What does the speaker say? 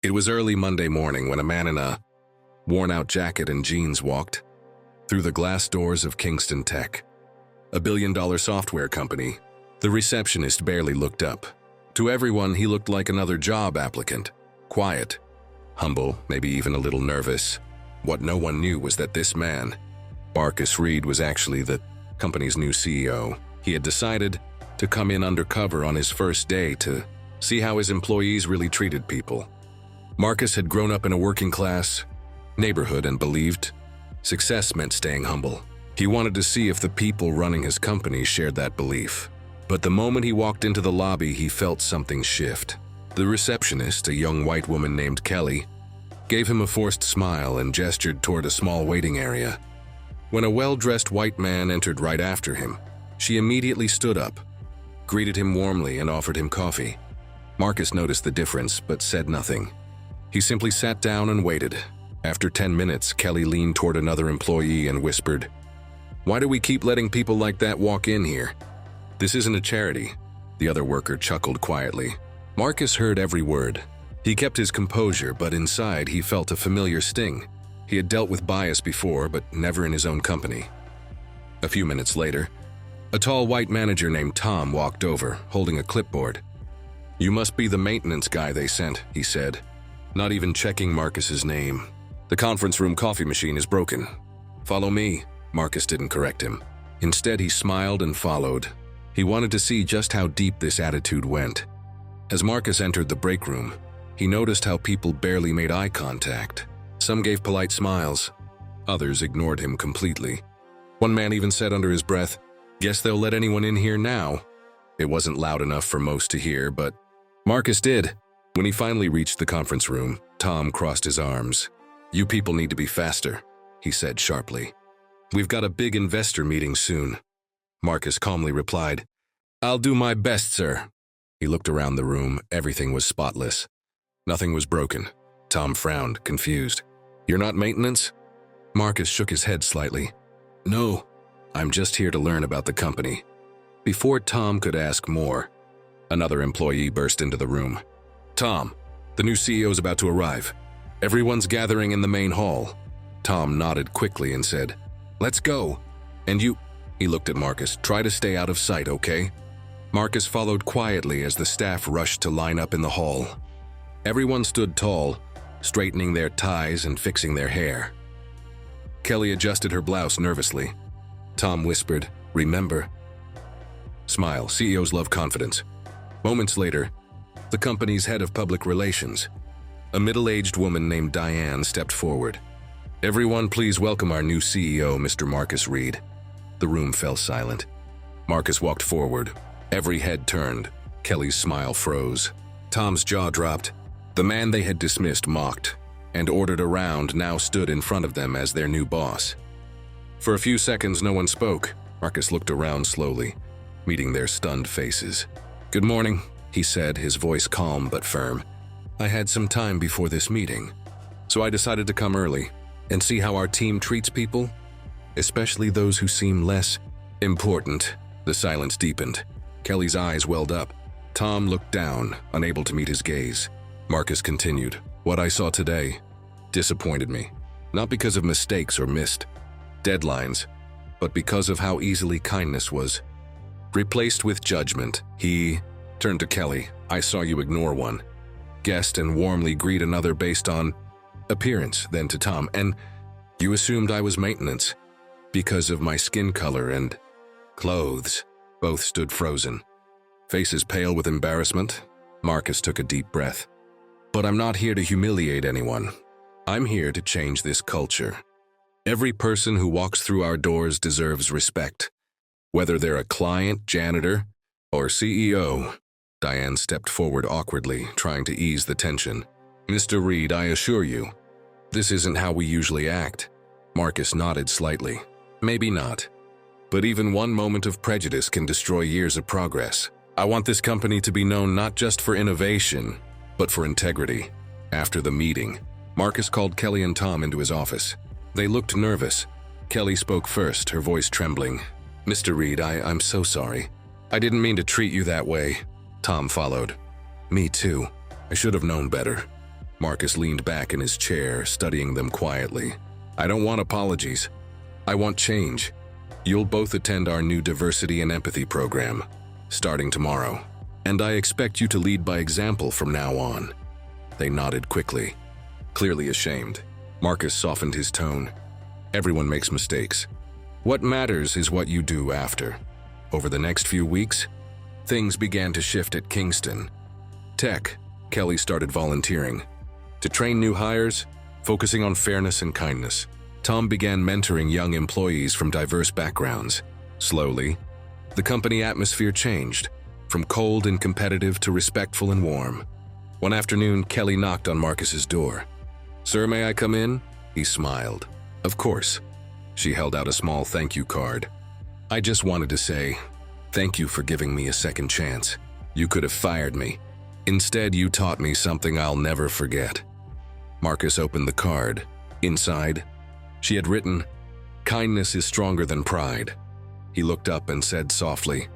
It was early Monday morning when a man in a worn-out jacket and jeans walked through the glass doors of Kingston Tech, a billion-dollar software company. The receptionist barely looked up. To everyone, he looked like another job applicant. Quiet, humble, maybe even a little nervous. What no one knew was that this man, Marcus Reed, was actually the company's new CEO. He had decided to come in undercover on his first day to see how his employees really treated people. Marcus had grown up in a working-class neighborhood and believed success meant staying humble. He wanted to see if the people running his company shared that belief. But the moment he walked into the lobby, he felt something shift. The receptionist, a young white woman named Kelly, gave him a forced smile and gestured toward a small waiting area. When a well-dressed white man entered right after him, she immediately stood up, greeted him warmly, and offered him coffee. Marcus noticed the difference, but said nothing. He simply sat down and waited. After 10 minutes, Kelly leaned toward another employee and whispered, "Why do we keep letting people like that walk in here? This isn't a charity." The other worker chuckled quietly. Marcus heard every word. He kept his composure, but inside he felt a familiar sting. He had dealt with bias before, but never in his own company. A few minutes later, a tall white manager named Tom walked over, holding a clipboard. "You must be the maintenance guy they sent," he said, not even checking Marcus's name. "The conference room coffee machine is broken. Follow me." Marcus didn't correct him. Instead, he smiled and followed. He wanted to see just how deep this attitude went. As Marcus entered the break room, he noticed how people barely made eye contact. Some gave polite smiles. Others ignored him completely. One man even said under his breath, "Guess they'll let anyone in here now." It wasn't loud enough for most to hear, but Marcus did. When he finally reached the conference room, Tom crossed his arms. "You people need to be faster," he said sharply. "We've got a big investor meeting soon." Marcus calmly replied, "I'll do my best, sir." He looked around the room. Everything was spotless. Nothing was broken. Tom frowned, confused. "You're not maintenance?" Marcus shook his head slightly. "No, I'm just here to learn about the company." Before Tom could ask more, another employee burst into the room. "Tom, the new CEO's about to arrive. Everyone's gathering in the main hall." Tom nodded quickly and said, "Let's go. And you," he looked at Marcus, "try to stay out of sight, okay?" Marcus followed quietly as the staff rushed to line up in the hall. Everyone stood tall, straightening their ties and fixing their hair. Kelly adjusted her blouse nervously. Tom whispered, "Remember." Smile, CEOs love confidence. Moments later, the company's head of public relations, a middle-aged woman named Diane, stepped forward. "Everyone, please welcome our new CEO, Mr. Marcus Reed." The room fell silent. Marcus walked forward. Every head turned. Kelly's smile froze. Tom's jaw dropped. The man they had dismissed mocked and ordered around now stood in front of them as their new boss. For a few seconds, no one spoke. Marcus looked around slowly, meeting their stunned faces. "Good morning," he said, his voice calm but firm. "I had some time before this meeting, so I decided to come early and see how our team treats people, especially those who seem less important." The silence deepened. Kelly's eyes welled up. Tom looked down, unable to meet his gaze. Marcus continued, "What I saw today disappointed me, not because of mistakes or missed deadlines, but because of how easily kindness was replaced with judgment." He turned to Kelly. "I saw you ignore one guest and warmly greet another based on appearance." Then to Tom, "And you assumed I was maintenance because of my skin color and clothes." Both stood frozen, faces pale with embarrassment. Marcus took a deep breath. "But I'm not here to humiliate anyone. I'm here to change this culture. Every person who walks through our doors deserves respect, whether they're a client, janitor, or CEO." Diane stepped forward awkwardly, trying to ease the tension. "Mr. Reed, I assure you, this isn't how we usually act." Marcus nodded slightly. "Maybe not, but even one moment of prejudice can destroy years of progress. I want this company to be known not just for innovation, but for integrity." After the meeting, Marcus called Kelly and Tom into his office. They looked nervous. Kelly spoke first, her voice trembling. "Mr. Reed, I'm so sorry. I didn't mean to treat you that way." Tom followed. "Me too. I should have known better." Marcus leaned back in his chair, studying them quietly. I don't want apologies. I want change. You'll both attend our new diversity and empathy program, starting tomorrow. And I expect you to lead by example from now on. They nodded quickly, clearly ashamed. Marcus softened his tone. Everyone makes mistakes. What matters is what you do after. Over the next few weeks, things began to shift at Kingston Tech. Kelly started volunteering to train new hires, focusing on fairness and kindness. Tom began mentoring young employees from diverse backgrounds. Slowly, the company atmosphere changed, from cold and competitive to respectful and warm. One afternoon, Kelly knocked on Marcus's door. "Sir, may I come in?" He smiled. "Of course." She held out a small thank you card. "I just wanted to say, thank you for giving me a second chance. You could have fired me. Instead, you taught me something I'll never forget." Marcus opened the card. Inside, she had written, "Kindness is stronger than pride." He looked up and said softly,